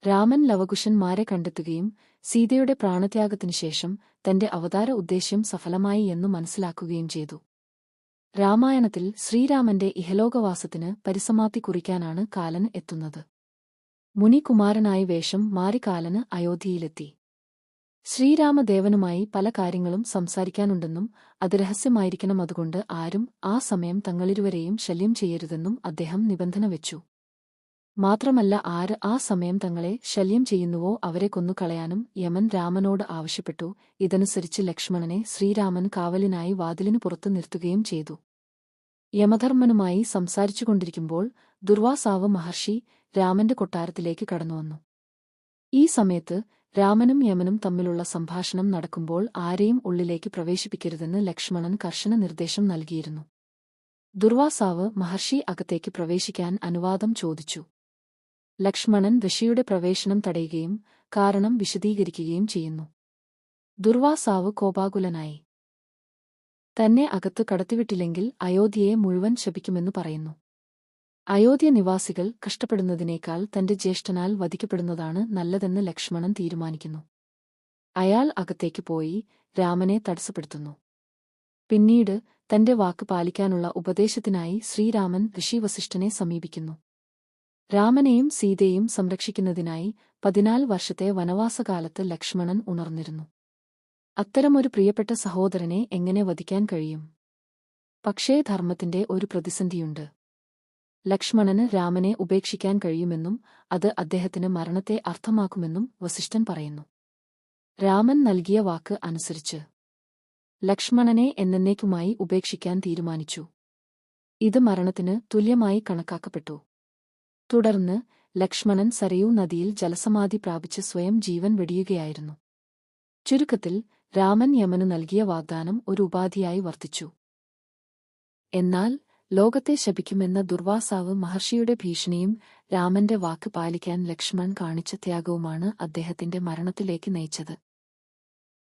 രാമൻ ലവകുശന്മാരെ കണ്ടെത്തുകയും സീതയുടെ പ്രാണത്യാഗത്തിനുശേഷം തന്റെ അവതാര ഉദ്ദേശ്യം സഫലമായി എന്നു മനസ്സിലാക്കുകയും ചെയ്തു. രാമായണത്തിൽ ശ്രീരാമന്റെ ഇഹലോകവാസത്തിന് പരിസമാപ്തി കുറിക്കാനാണ് കാലൻ എത്തുന്നത്. മുനികുമാരനായി വേഷം മാറി കാലന് അയോധ്യയിലെത്തി. ശ്രീരാമദേവനുമായി പല കാര്യങ്ങളും സംസാരിക്കാനുണ്ടെന്നും അത് രഹസ്യമായിരിക്കണം, അതുകൊണ്ട് ആരും ആ സമയം തങ്ങളിരുവരെയും ശല്യം ചെയ്യരുതെന്നും അദ്ദേഹം നിബന്ധന വെച്ചു. മാത്രമല്ല, ആര് ആ സമയം തങ്ങളെ ശല്യം ചെയ്യുന്നുവോ അവരെ കൊന്നുകളയാനും യമൻ രാമനോട് ആവശ്യപ്പെട്ടു. ഇതനുസരിച്ച് ലക്ഷ്മണനെ ശ്രീരാമൻ കാവലിനായി വാതിലിനു പുറത്തു നിർത്തുകയും ചെയ്തു. യമധർമ്മനുമായി സംസാരിച്ചുകൊണ്ടിരിക്കുമ്പോൾ ദുർവാസാവ് മഹർഷി രാമന്റെ കൊട്ടാരത്തിലേക്ക് കടന്നുവന്നു. ഈ സമയത്ത് രാമനും യമനും തമ്മിലുള്ള സംഭാഷണം നടക്കുമ്പോൾ ആരെയും ഉള്ളിലേക്ക് പ്രവേശിപ്പിക്കരുതെന്ന് ലക്ഷ്മണൻ കർശന നിർദ്ദേശം നൽകിയിരുന്നു. ദുർവാസാവ് മഹർഷി അകത്തേക്ക് പ്രവേശിക്കാൻ അനുവാദം ചോദിച്ചു. ലക്ഷ്മണൻ ഋഷിയുടെ പ്രവേശനം തടയുകയും കാരണം വിശദീകരിക്കുകയും ചെയ്യുന്നു. ദുർവാസാവ് കോപാകുലനായി. തന്നെ അകത്ത് കടത്തിവിട്ടില്ലെങ്കിൽ അയോധ്യയെ മുഴുവൻ ശപിക്കുമെന്നു പറയുന്നു. അയോധ്യ നിവാസികൾ കഷ്ടപ്പെടുന്നതിനേക്കാൾ തന്റെ ജ്യേഷ്ഠനാൽ വധിക്കപ്പെടുന്നതാണ് നല്ലതെന്ന് ലക്ഷ്മണൻ തീരുമാനിക്കുന്നു. അയാൾ അകത്തേക്ക് പോയി രാമനെ തടസ്സപ്പെടുത്തുന്നു. പിന്നീട് തന്റെ വാക്ക് പാലിക്കാനുള്ള ഉപദേശത്തിനായി ശ്രീരാമൻ ഋഷി വസിഷ്ഠനെ സമീപിക്കുന്നു. രാമനെയും സീതയെയും സംരക്ഷിക്കുന്നതിനായി 14 വർഷത്തെ വനവാസകാലത്ത് ലക്ഷ്മണൻ ഉണർന്നിരുന്നു. അത്തരമൊരു പ്രിയപ്പെട്ട സഹോദരനെ എങ്ങനെ വധിക്കാൻ കഴിയും? പക്ഷേ ധർമ്മത്തിന്റെ ഒരു പ്രതിസന്ധിയുണ്ട്. ലക്ഷ്മണന് രാമനെ ഉപേക്ഷിക്കാൻ കഴിയുമെന്നും അത് അദ്ദേഹത്തിന് മരണത്തെ അർത്ഥമാക്കുമെന്നും വസിഷ്ഠൻ പറയുന്നു. രാമൻ നൽകിയ വാക്ക് അനുസരിച്ച് ലക്ഷ്മണനെ എന്നേക്കുമായി ഉപേക്ഷിക്കാൻ തീരുമാനിച്ചു. ഇത് മരണത്തിന് തുല്യമായി കണക്കാക്കപ്പെട്ടു. തുടർന്ന് ലക്ഷ്മണൻ സരയൂ നദിയിൽ ജലസമാധി പ്രാപിച്ച് സ്വയം ജീവൻ വെടിയുകയായിരുന്നു. ചുരുക്കത്തിൽ രാമൻ യമനു നൽകിയ വാഗ്ദാനം ഒരു ഉപാധിയായി വർത്തിച്ചു. എന്നാൽ ലോകത്തെ ശപിക്കുമെന്ന ദുർവാസാവ് മഹർഷിയുടെ ഭീഷണിയും രാമന്റെ വാക്ക് പാലിക്കാൻ ലക്ഷ്മൺ കാണിച്ച ത്യാഗവുമാണ് അദ്ദേഹത്തിന്റെ മരണത്തിലേക്ക് നയിച്ചത്.